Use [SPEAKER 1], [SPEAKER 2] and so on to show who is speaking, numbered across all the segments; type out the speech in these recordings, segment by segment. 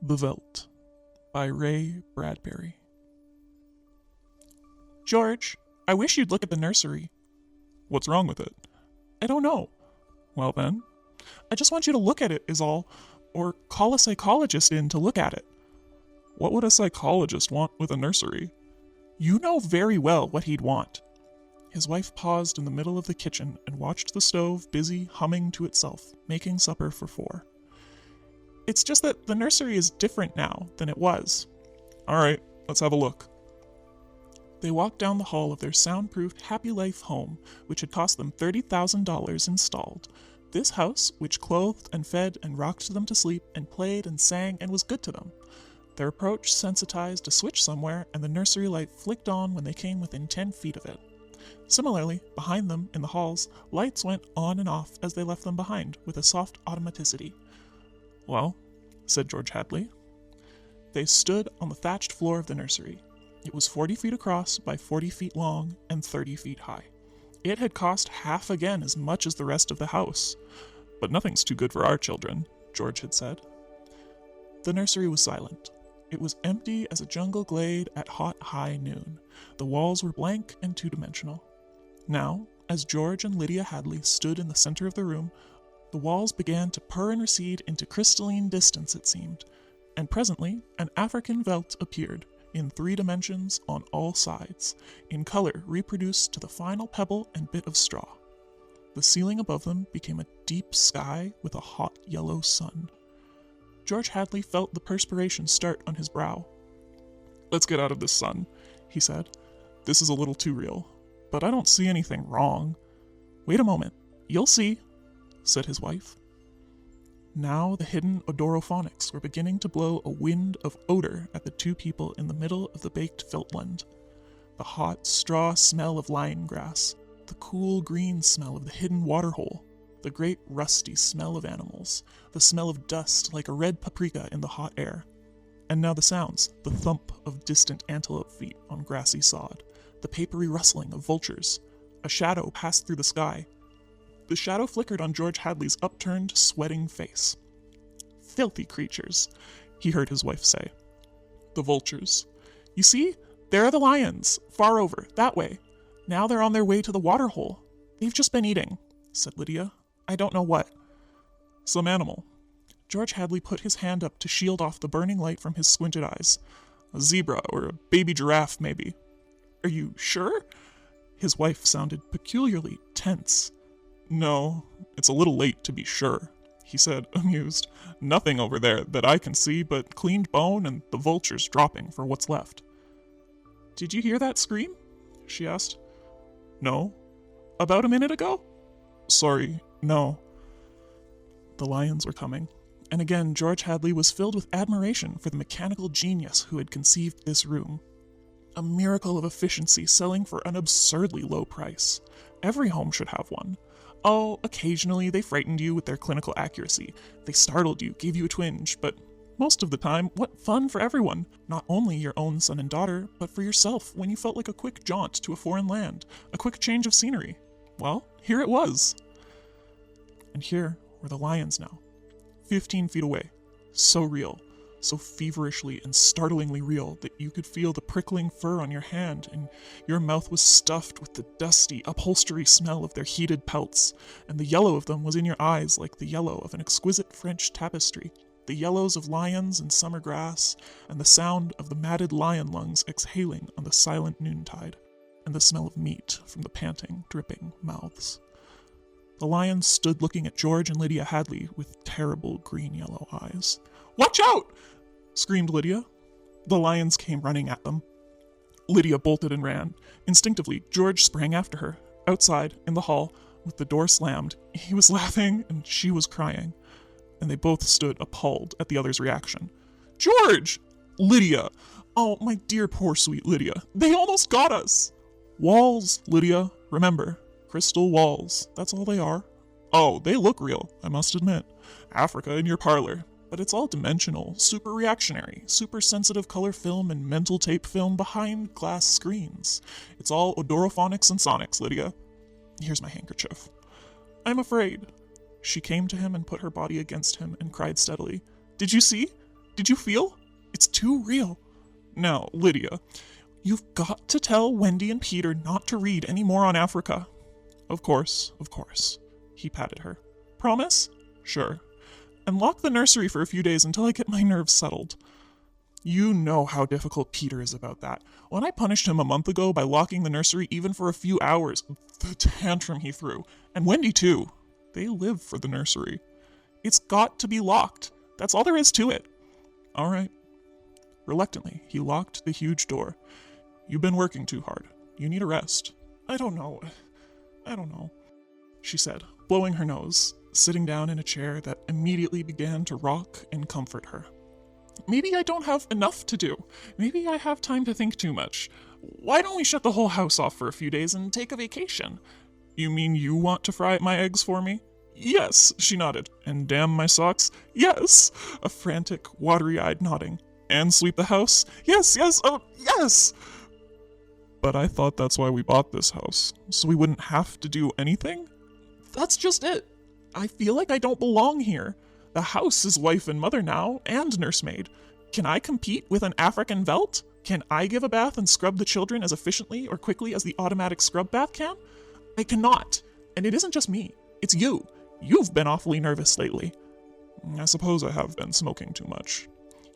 [SPEAKER 1] The VELDT by Ray Bradbury. George, I wish you'd look at the nursery. What's wrong with it? I don't know. Well then, I just want you to look at it is all, or call a psychologist in to look at it. What would a psychologist want with a nursery? You know very well what he'd want. His wife paused in the middle of the kitchen and watched the stove busy humming to itself, making supper for four. It's just that the nursery is different now than it was. All right, let's have a look. They walked down the hall of their soundproofed Happy Life home, which had cost them $30,000 installed. This house, which clothed and fed and rocked them to sleep and played and sang and was good to them. Their approach sensitized a switch somewhere, and the nursery light flicked on when they came within 10 feet of it. Similarly, behind them, in the halls, lights went on and off as they left them behind, with a soft automaticity. Well, said George Hadley. They stood on the thatched floor of the nursery. It was 40 feet across by 40 feet long and 30 feet high. It had cost half again as much as the rest of the house. But nothing's too good for our children, George had said. The nursery was silent. It was empty as a jungle glade at hot, high noon. The walls were blank and two-dimensional. Now, as George and Lydia Hadley stood in the center of the room, the walls began to purr and recede into crystalline distance, it seemed, and presently an African VELDT appeared, in 3 dimensions on all sides, in color reproduced to the final pebble and bit of straw. The ceiling above them became a deep sky with a hot yellow sun. George Hadley felt the perspiration start on his brow. Let's get out of this sun, he said. This is a little too real, but I don't see anything wrong. Wait a moment, you'll see, said his wife. Now the hidden odorophonics were beginning to blow a wind of odor at the 2 people in the middle of the baked veltland. The hot straw smell of lion grass, the cool green smell of the hidden waterhole, the great rusty smell of animals, the smell of dust like a red paprika in the hot air. And now the sounds, the thump of distant antelope feet on grassy sod, the papery rustling of vultures. A shadow passed through the sky. The shadow flickered on George Hadley's upturned, sweating face. Filthy creatures, he heard his wife say. The vultures. You see, there are the lions, far over, that way. Now they're on their way to the waterhole. They've just been eating, said Lydia. I don't know what. Some animal. George Hadley put his hand up to shield off the burning light from his squinted eyes. A zebra or a baby giraffe, maybe. Are you sure? His wife sounded peculiarly tense. No, it's a little late to be sure, he said, amused. Nothing over there that I can see but cleaned bone and the vultures dropping for what's left. Did you hear that scream? She asked. No. About a minute ago? Sorry, no. The lions were coming, and again George Hadley was filled with admiration for the mechanical genius who had conceived this room. A miracle of efficiency selling for an absurdly low price. Every home should have one. Oh, occasionally they frightened you with their clinical accuracy. They startled you, gave you a twinge, but most of the time, what fun for everyone. Not only your own son and daughter, but for yourself when you felt like a quick jaunt to a foreign land, a quick change of scenery. Well, here it was. And here were the lions now, 15 feet away. So real, so feverishly and startlingly real that you could feel the prickling fur on your hand, and your mouth was stuffed with the dusty, upholstery smell of their heated pelts, and the yellow of them was in your eyes like the yellow of an exquisite French tapestry, the yellows of lions and summer grass, and the sound of the matted lion lungs exhaling on the silent noontide, and the smell of meat from the panting, dripping mouths. The lions stood looking at George and Lydia Hadley with terrible green-yellow eyes. Watch out! Screamed Lydia. The lions came running at them. Lydia bolted and ran. Instinctively, George sprang after her. Outside, in the hall, with the door slammed, he was laughing and she was crying, and they both stood appalled at the other's reaction. George! Lydia! Oh, my dear poor sweet Lydia. They almost got us! Walls, Lydia. Remember, crystal walls. That's all they are. Oh, they look real, I must admit. Africa in your parlor. But it's all dimensional, super reactionary, super sensitive color film and mental tape film behind glass screens. It's all odorophonics and sonics, Lydia. Here's my handkerchief. I'm afraid. She came to him and put her body against him and cried steadily. Did you see? Did you feel? It's too real. Now, Lydia, you've got to tell Wendy and Peter not to read any more on Africa. Of course, of course. He patted her. Promise? Sure. And lock the nursery for a few days until I get my nerves settled. You know how difficult Peter is about that. When I punished him a month ago by locking the nursery even for a few hours, the tantrum he threw. And Wendy too. They live for the nursery. It's got to be locked. That's all there is to it. All right. Reluctantly, he locked the huge door. You've been working too hard. You need a rest. I don't know, she said, blowing her nose, sitting down in a chair that immediately began to rock and comfort her. Maybe I don't have enough to do. Maybe I have time to think too much. Why don't we shut the whole house off for a few days and take a vacation? You mean you want to fry my eggs for me? Yes, she nodded. And damn my socks? Yes! A frantic, watery-eyed nodding. And sweep the house? Yes, oh, yes! But I thought that's why we bought this house, so we wouldn't have to do anything? That's just it. I feel like I don't belong here. The house is wife and mother now, and nursemaid. Can I compete with an African VELDT? Can I give a bath and scrub the children as efficiently or quickly as the automatic scrub bath can? I cannot. And it isn't just me. It's you. You've been awfully nervous lately. I suppose I have been smoking too much.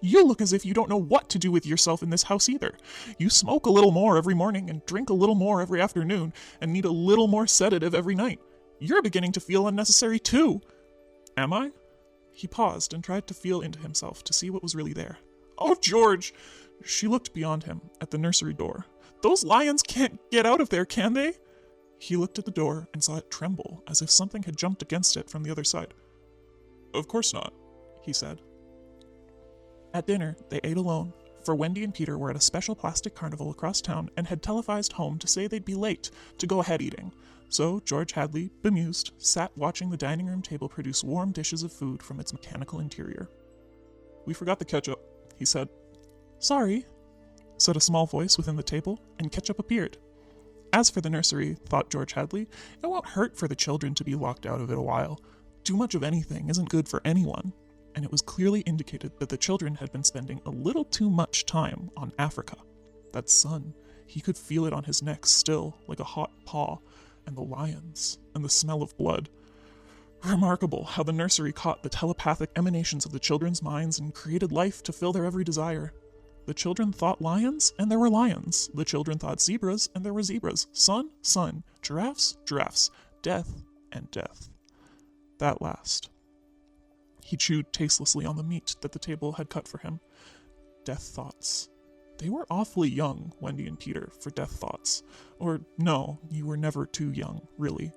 [SPEAKER 1] You look as if you don't know what to do with yourself in this house either. You smoke a little more every morning and drink a little more every afternoon and need a little more sedative every night. You're beginning to feel unnecessary too. Am I? He paused and tried to feel into himself to see what was really there. Oh, George! She looked beyond him at the nursery door. Those lions can't get out of there, can they? He looked at the door and saw it tremble as if something had jumped against it from the other side. Of course not, he said. At dinner, they ate alone, for Wendy and Peter were at a special plastic carnival across town and had telephoned home to say they'd be late to go ahead eating. So George Hadley, bemused, sat watching the dining room table produce warm dishes of food from its mechanical interior. We forgot the ketchup, he said. Sorry, said a small voice within the table, and ketchup appeared. As for the nursery, thought George Hadley, it won't hurt for the children to be locked out of it a while. Too much of anything isn't good for anyone. And it was clearly indicated that the children had been spending a little too much time on Africa. That sun, he could feel it on his neck still, like a hot paw, and the lions, and the smell of blood. Remarkable how the nursery caught the telepathic emanations of the children's minds and created life to fill their every desire. The children thought lions, and there were lions. The children thought zebras, and there were zebras. Sun, sun. Giraffes, giraffes. Death, and death. That last. He chewed tastelessly on the meat that the table had cut for him. Death thoughts. They were awfully young, Wendy and Peter, for death thoughts. Or, no, you were never too young, really.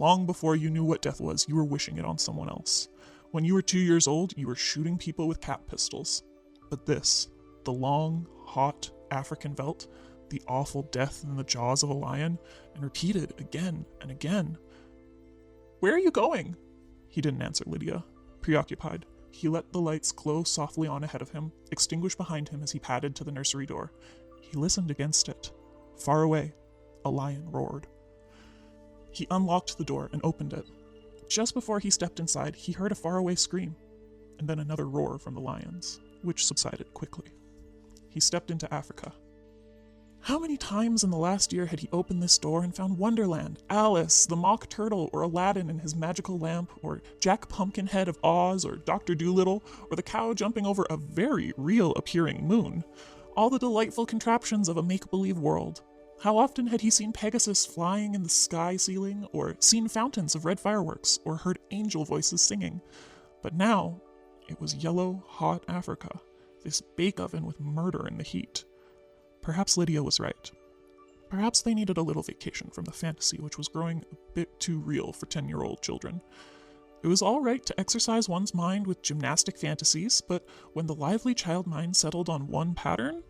[SPEAKER 1] Long before you knew what death was, you were wishing it on someone else. When you were 2 years old, you were shooting people with cap pistols. But this, the long, hot African VELDT, the awful death in the jaws of a lion, and repeated again and again. Where are you going? He didn't answer Lydia. Preoccupied, he let the lights glow softly on ahead of him, extinguish behind him as he padded to the nursery door. He listened against it. Far away, a lion roared. He unlocked the door and opened it. Just before he stepped inside, he heard a faraway scream, and then another roar from the lions, which subsided quickly. He stepped into Africa. How many times in the last year had he opened this door and found Wonderland, Alice, the Mock Turtle, or Aladdin and his magical lamp, or Jack Pumpkinhead of Oz, or Dr. Dolittle, or the cow jumping over a very real-appearing moon? All the delightful contraptions of a make-believe world. How often had he seen Pegasus flying in the sky ceiling, or seen fountains of red fireworks, or heard angel voices singing? But now, it was yellow, hot Africa, this bake oven with murder in the heat. Perhaps Lydia was right. Perhaps they needed a little vacation from the fantasy which was growing a bit too real for 10-year-old children. It was all right to exercise one's mind with gymnastic fantasies, but when the lively child mind settled on one pattern,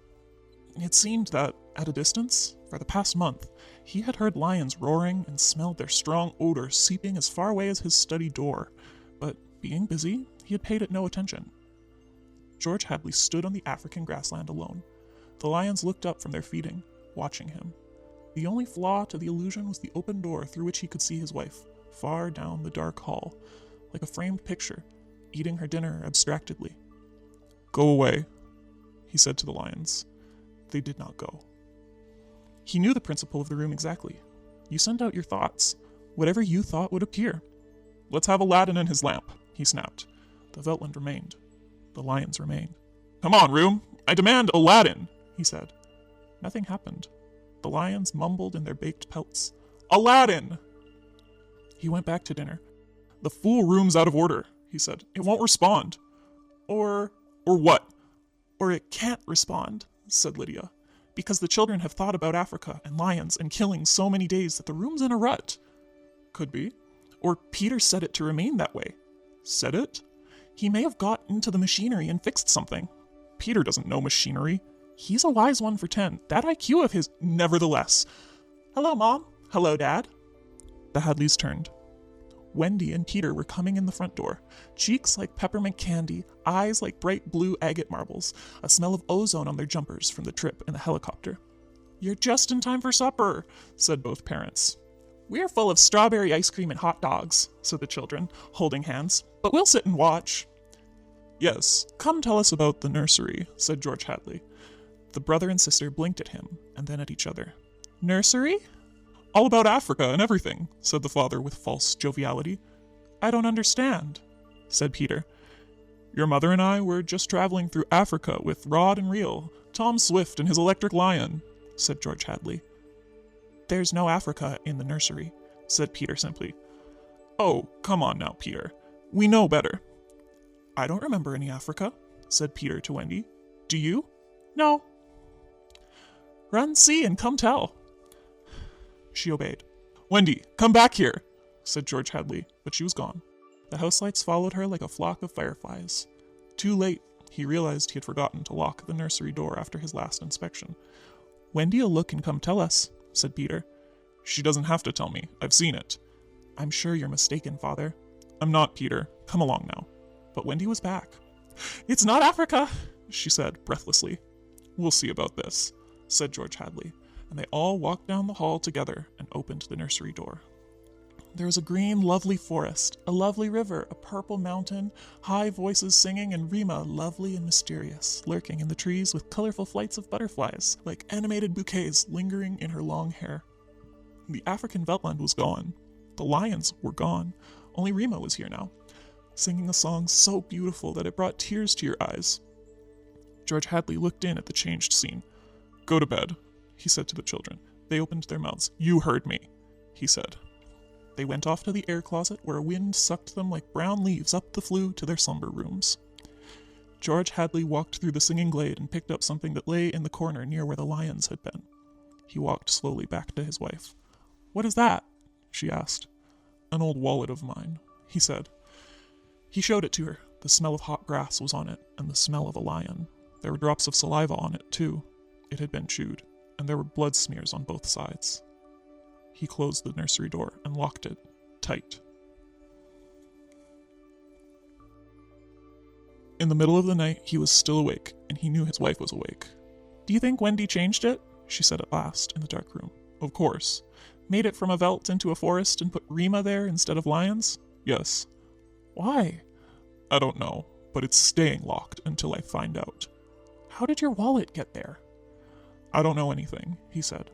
[SPEAKER 1] it seemed that, at a distance, for the past month, he had heard lions roaring and smelled their strong odor seeping as far away as his study door, but being busy, he had paid it no attention. George Hadley stood on the African grassland alone. The lions looked up from their feeding, watching him. The only flaw to the illusion was the open door through which he could see his wife, far down the dark hall, like a framed picture, eating her dinner abstractedly. Go away, he said to the lions. They did not go. He knew the principle of the room exactly. You send out your thoughts. Whatever you thought would appear. Let's have Aladdin and his lamp, he snapped. The Veltland remained. The lions remained. Come on, room! I demand Aladdin, he said. Nothing happened. The lions mumbled in their baked pelts. Aladdin! He went back to dinner. The fool room's out of order, he said. It won't respond. Or what? Or it can't respond, said Lydia, because the children have thought about Africa and lions and killing so many days that the room's in a rut. Could be. Or Peter set it to remain that way. Set it? He may have got into the machinery and fixed something. Peter doesn't know machinery. He's a wise one for 10. That IQ of his, nevertheless. Hello, Mom. Hello, Dad. The Hadleys turned. Wendy and Peter were coming in the front door, cheeks like peppermint candy, eyes like bright blue agate marbles, a smell of ozone on their jumpers from the trip in the helicopter. You're just in time for supper, said both parents. We're full of strawberry ice cream and hot dogs, said the children, holding hands, but we'll sit and watch. Yes, come tell us about the nursery, said George Hadley. The brother and sister blinked at him, and then at each other. Nursery? All about Africa and everything, said the father with false joviality. I don't understand, said Peter. Your mother and I were just traveling through Africa with rod and reel, Tom Swift and his electric lion, said George Hadley. There's no Africa in the nursery, said Peter simply. Oh, come on now, Peter. We know better. I don't remember any Africa, said Peter to Wendy. Do you? No. Run, see, and come tell. She obeyed. Wendy, come back here, said George Hadley, but she was gone. The house lights followed her like a flock of fireflies. Too late, he realized he had forgotten to lock the nursery door after his last inspection. Wendy'll look and come tell us, said Peter. She doesn't have to tell me. I've seen it. I'm sure you're mistaken, Father. I'm not, Peter. Come along now. But Wendy was back. It's not Africa, she said breathlessly. We'll see about this, said George Hadley, and they all walked down the hall together and opened the nursery door. There was a green, lovely forest, a lovely river, a purple mountain, high voices singing, and Rima, lovely and mysterious, lurking in the trees with colorful flights of butterflies, like animated bouquets lingering in her long hair. The African Veltland was gone. The lions were gone. Only Rima was here now, singing a song so beautiful that it brought tears to your eyes. George Hadley looked in at the changed scene. Go to bed, he said to the children. They opened their mouths. You heard me, he said. They went off to the air closet where a wind sucked them like brown leaves up the flue to their slumber rooms. George Hadley walked through the singing glade and picked up something that lay in the corner near where the lions had been. He walked slowly back to his wife. What is that? She asked. An old wallet of mine, he said. He showed it to her. The smell of hot grass was on it, and the smell of a lion. There were drops of saliva on it, too. It had been chewed, and there were blood smears on both sides. He closed the nursery door and locked it tight. In the middle of the night, he was still awake, and he knew his wife was awake. Do you think Wendy changed it? She said at last, in the dark room. Of course. Made it from a veldt into a forest and put Rima there instead of lions? Yes. Why? I don't know, but it's staying locked until I find out. How did your wallet get there? I don't know anything, he said,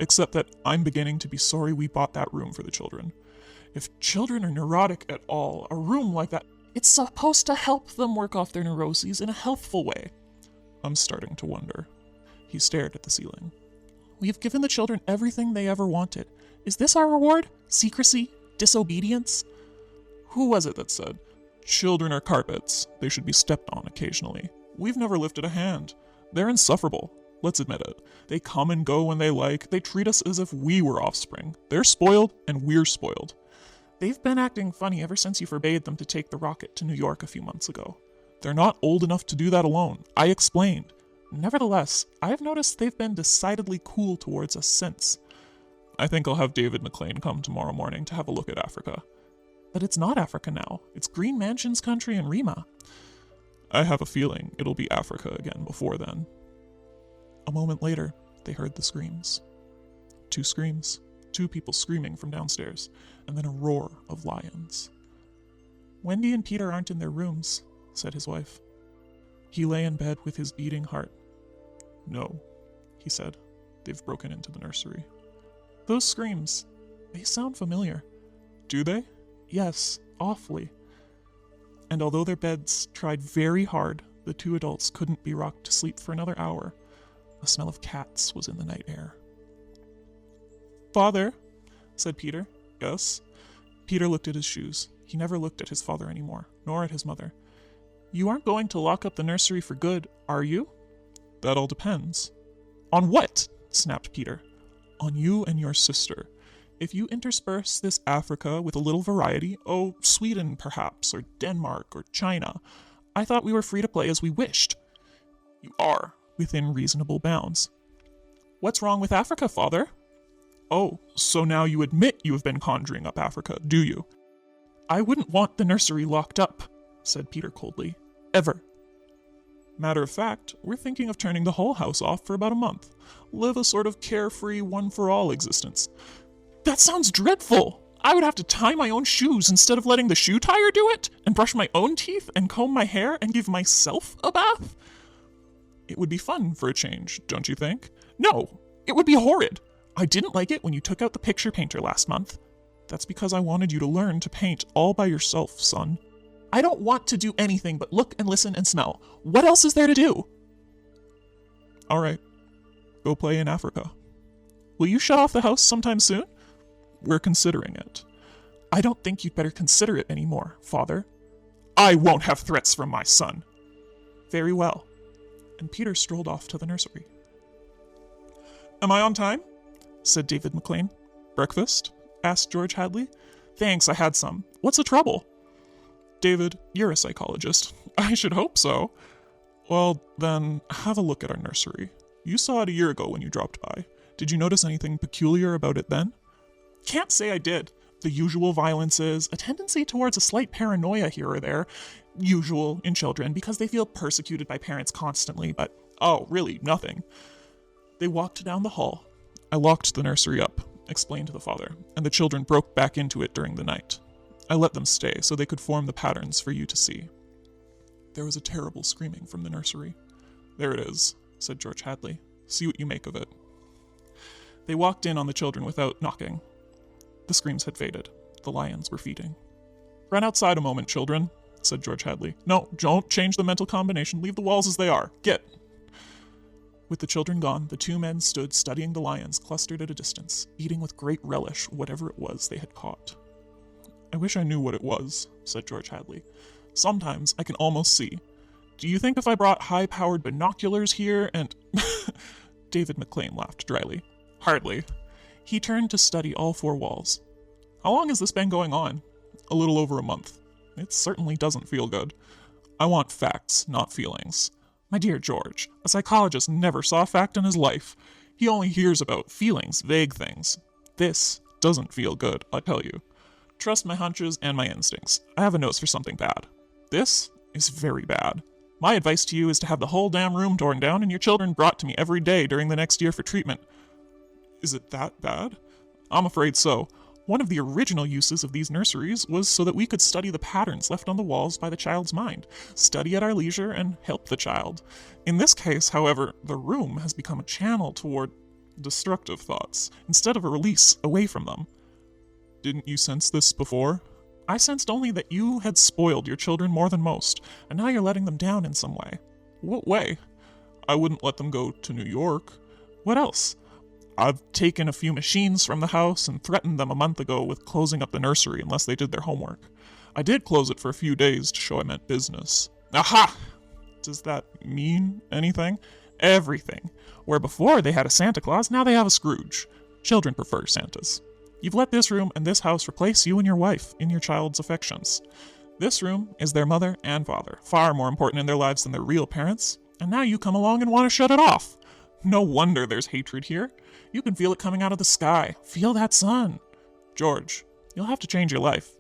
[SPEAKER 1] except that I'm beginning to be sorry we bought that room for the children. If children are neurotic at all, a room like that, it's supposed to help them work off their neuroses in a healthful way. I'm starting to wonder. He stared at the ceiling. We've given the children everything they ever wanted. Is this our reward? Secrecy? Disobedience? Who was it that said, children are carpets, they should be stepped on occasionally? We've never lifted a hand. They're insufferable. Let's admit it. They come and go when they like. They treat us as if we were offspring. They're spoiled, and we're spoiled. They've been acting funny ever since you forbade them to take the rocket to New York a few months ago. They're not old enough to do that alone. I explained. Nevertheless, I've noticed they've been decidedly cool towards us since. I think I'll have David McLean come tomorrow morning to have a look at Africa. But it's not Africa now. It's Green Mansion's country and Rima. I have a feeling it'll be Africa again before then. A moment later, they heard the screams. 2 screams, 2 people screaming from downstairs, and then a roar of lions. Wendy and Peter aren't in their rooms, said his wife. He lay in bed with his beating heart. "No," he said. "They've broken into the nursery." "Those screams, they sound familiar." "Do they?" "Yes, awfully." And although their beds tried very hard, the two adults couldn't be rocked to sleep for another hour. The smell of cats was in the night air. "Father," said Peter. "Yes?" Peter looked at his shoes. He never looked at his father anymore, nor at his mother. "You aren't going to lock up the nursery for good, are you?" "That all depends." "On what?" snapped Peter. "On you and your sister. If you intersperse this Africa with a little variety, Sweden perhaps, or Denmark, or China, I thought we were free to play as we wished." "You are, within reasonable bounds." "What's wrong with Africa, father?" "Oh, so now you admit you have been conjuring up Africa, do you?" "I wouldn't want the nursery locked up," said Peter coldly. "Ever." "Matter of fact, we're thinking of turning the whole house off for about a month. Live a sort of carefree, one-for-all existence." "That sounds dreadful! I would have to tie my own shoes instead of letting the shoe tire do it, and brush my own teeth, and comb my hair, and give myself a bath." "It would be fun for a change, don't you think?" "No, it would be horrid. I didn't like it when you took out the picture painter last month." "That's because I wanted you to learn to paint all by yourself, son." "I don't want to do anything but look and listen and smell. What else is there to do?" "All right, go play in Africa." "Will you shut off the house sometime soon?" "We're considering it." "I don't think you'd better consider it anymore, father." "I won't have threats from my son." "Very well." And Peter strolled off to the nursery. "Am I on time?" said David McLean. "Breakfast?" asked George Hadley. "Thanks, I had some. What's the trouble?" "David, you're a psychologist." "I should hope so." "Well, then, have a look at our nursery. You saw it a year ago when you dropped by. Did you notice anything peculiar about it then?" "Can't say I did. The usual violences, a tendency towards a slight paranoia here or there, usual in children because they feel persecuted by parents constantly, but, really, nothing." They walked down the hall. "I locked the nursery up," explained the father, "and the children broke back into it during the night. I let them stay so they could form the patterns for you to see." There was a terrible screaming from the nursery. "There it is," said George Hadley. "See what you make of it." They walked in on the children without knocking. The screams had faded. The lions were feeding. "Run outside a moment, children," said George Hadley. "No, don't change the mental combination. Leave the walls as they are. Get." With the children gone, the two men stood studying the lions clustered at a distance, eating with great relish whatever it was they had caught. "I wish I knew what it was," said George Hadley. "Sometimes I can almost see. Do you think if I brought high-powered binoculars here and—" David McLean laughed dryly. "Hardly." He turned to study all four walls. "How long has this been going on?" "A little over a month. It certainly doesn't feel good. I want facts, not feelings." "My dear George, a psychologist never saw a fact in his life. He only hears about feelings, vague things. This doesn't feel good, I tell you. Trust my hunches and my instincts. I have a nose for something bad. This is very bad. My advice to you is to have the whole damn room torn down and your children brought to me every day during the next year for treatment." "Is it that bad?" "I'm afraid so. One of the original uses of these nurseries was so that we could study the patterns left on the walls by the child's mind, study at our leisure, and help the child. In this case, however, the room has become a channel toward destructive thoughts, instead of a release away from them." "Didn't you sense this before?" "I sensed only that you had spoiled your children more than most, and now you're letting them down in some way." "What way?" "I wouldn't let them go to New York." "What else?" "I've taken a few machines from the house and threatened them a month ago with closing up the nursery unless they did their homework. I did close it for a few days to show I meant business." "Aha!" "Does that mean anything?" "Everything. Where before they had a Santa Claus, now they have a Scrooge. Children prefer Santas. You've let this room and this house replace you and your wife in your child's affections. This room is their mother and father, far more important in their lives than their real parents, and now you come along and want to shut it off. No wonder there's hatred here. You can feel it coming out of the sky. Feel that sun. George, you'll have to change your life.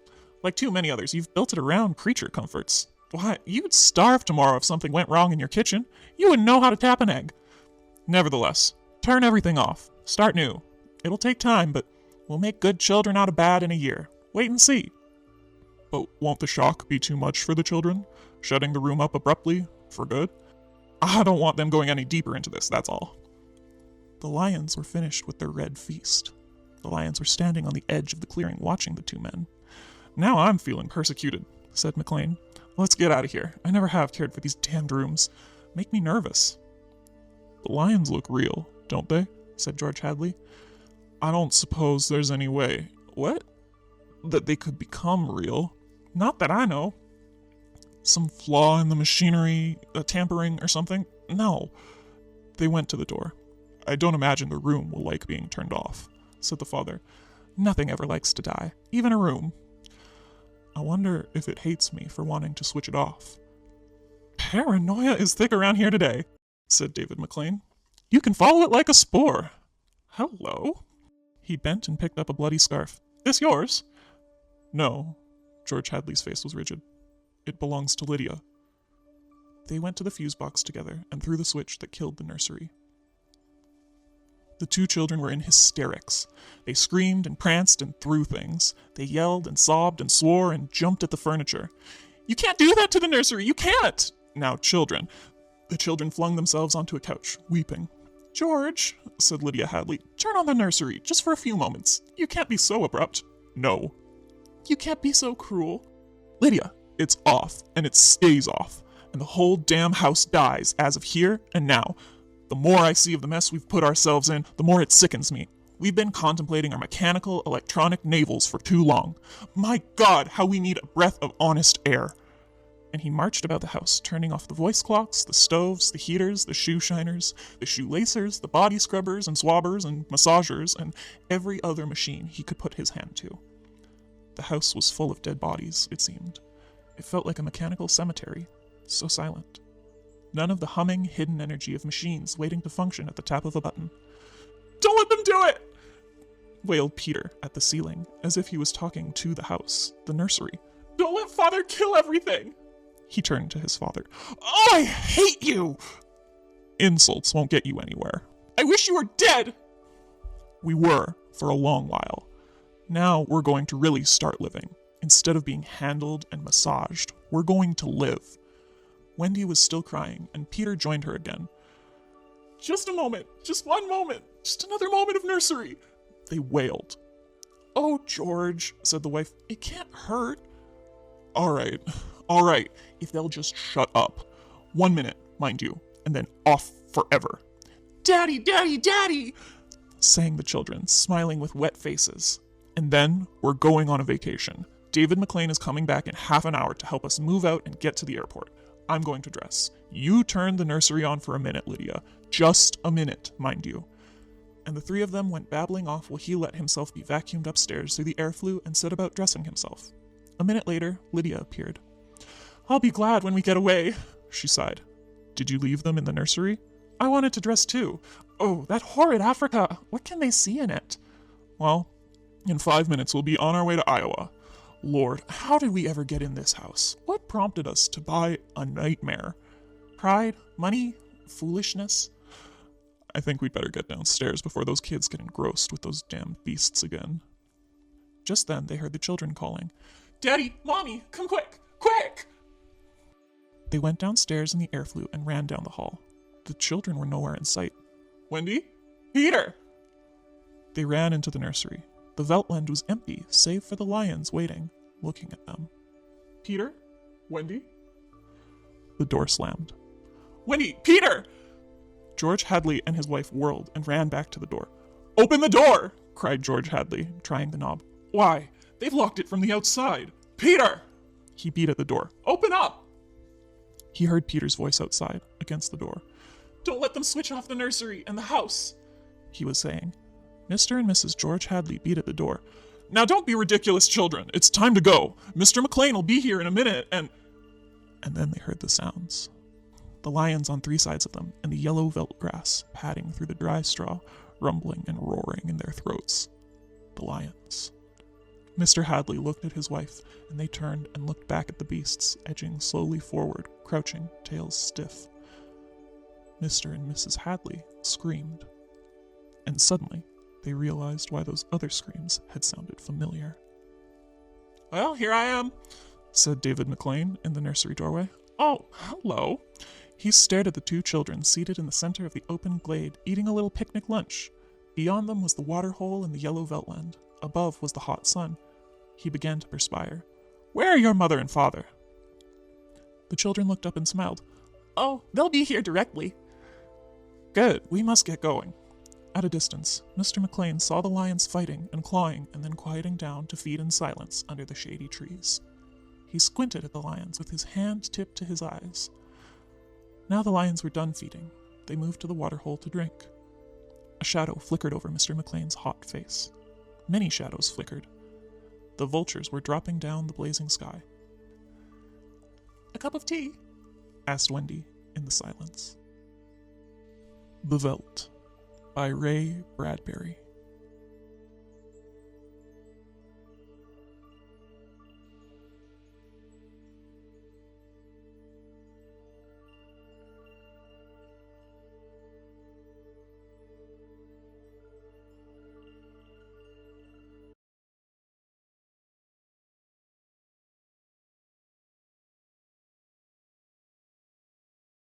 [SPEAKER 1] Like too many others, you've built it around creature comforts. Why, you'd starve tomorrow if something went wrong in your kitchen. You wouldn't know how to tap an egg. Nevertheless, turn everything off. Start new. It'll take time, but we'll make good children out of bad in a year. Wait and see." "But won't the shock be too much for the children? Shutting the room up abruptly, for good?" I don't want them going any deeper into this, that's all. The lions were finished with their red feast. The lions were standing on the edge of the clearing watching the two men. Now I'm feeling persecuted, said McLean. Let's get out of here. I never have cared for these damned rooms. Make me nervous. The lions look real, don't they? Said George Hadley. I don't suppose there's any way. What? That they could become real? Not that I know. Some flaw in the machinery, a tampering or something? No. They went to the door. I don't imagine the room will like being turned off, said the father. Nothing ever likes to die, even a room. I wonder if it hates me for wanting to switch it off. Paranoia is thick around here today, said David McLean. You can follow it like a spore. Hello? He bent and picked up a bloody scarf. This yours? No. George Hadley's face was rigid. It belongs to Lydia. They went to the fuse box together and threw the switch that killed the nursery. The two children were in hysterics. They screamed and pranced and threw things. They yelled and sobbed and swore and jumped at the furniture. You can't do that to the nursery! You can't! Now, children. The children flung themselves onto a couch, weeping. George, said Lydia Hadley, turn on the nursery, just for a few moments. You can't be so abrupt. No. You can't be so cruel. Lydia, it's off, and it stays off, and the whole damn house dies as of here and now. The more I see of the mess we've put ourselves in, the more it sickens me. We've been contemplating our mechanical, electronic navels for too long. My God, how we need a breath of honest air. And he marched about the house, turning off the voice clocks, the stoves, the heaters, the shoe shiners, the shoelacers, the body scrubbers and swabbers and massagers, and every other machine he could put his hand to. The house was full of dead bodies, it seemed. It felt like a mechanical cemetery, so silent. None of the humming, hidden energy of machines waiting to function at the tap of a button. Don't let them do it! Wailed Peter at the ceiling, as if he was talking to the house, the nursery. Don't let Father kill everything! He turned to his father. Oh, I hate you! Insults won't get you anywhere. I wish you were dead! We were, for a long while. Now we're going to really start living. Instead of being handled and massaged, we're going to live. Wendy was still crying, and Peter joined her again. Just a moment, just one moment, just another moment of nursery, they wailed. Oh, George, said the wife, it can't hurt. All right, if they'll just shut up. 1 minute, mind you, and then off forever. Daddy, Daddy, Daddy, sang the children, smiling with wet faces. And then we're going on a vacation. David McLean is coming back in half an hour to help us move out and get to the airport. I'm going to dress. You turn the nursery on for a minute, Lydia. Just a minute, mind you. And the three of them went babbling off while he let himself be vacuumed upstairs through the air flue and set about dressing himself. A minute later, Lydia appeared. I'll be glad when we get away, she sighed. Did you leave them in the nursery? I wanted to dress too. Oh, that horrid Africa. What can they see in it? Well, in 5 minutes we'll be on our way to Iowa. Lord, how did we ever get in this house? What prompted us to buy a nightmare? Pride? Money? Foolishness? I think we'd better get downstairs before those kids get engrossed with those damned beasts again. Just then they heard the children calling, Daddy, Mommy, come quick, quick! They went downstairs in the air flue and ran down the hall. The children were nowhere in sight. Wendy? Peter! They ran into the nursery. The Veltland was empty, save for the lions waiting, looking at them. Peter? Wendy? The door slammed. Wendy! Peter! George Hadley and his wife whirled and ran back to the door. Open the door! Cried George Hadley, trying the knob. Why? They've locked it from the outside. Peter! He beat at the door. Open up! He heard Peter's voice outside, against the door. Don't let them switch off the nursery and the house, he was saying. Mr. and Mrs. George Hadley beat at the door. Now don't be ridiculous, children. It's time to go. Mr. McLean will be here in a minute, and then they heard the sounds. The lions on 3 sides of them, and the yellow veldt grass padding through the dry straw, rumbling and roaring in their throats. The lions. Mr. Hadley looked at his wife, and they turned and looked back at the beasts, edging slowly forward, crouching, tails stiff. Mr. and Mrs. Hadley screamed. And suddenly, they realized why those other screams had sounded familiar. Well, here I am, said David McLean in the nursery doorway. Oh, hello. He stared at the two children seated in the center of the open glade, eating a little picnic lunch. Beyond them was the water hole in the yellow veldtland. Above was the hot sun. He began to perspire. Where are your mother and father? The children looked up and smiled. Oh, they'll be here directly. Good, we must get going. At a distance, Mr. McLean saw the lions fighting and clawing and then quieting down to feed in silence under the shady trees. He squinted at the lions with his hand tipped to his eyes. Now the lions were done feeding. They moved to the waterhole to drink. A shadow flickered over Mr. McLean's hot face. Many shadows flickered. The vultures were dropping down the blazing sky. A cup of tea? Asked Wendy in the silence. The VELDT by Ray Bradbury.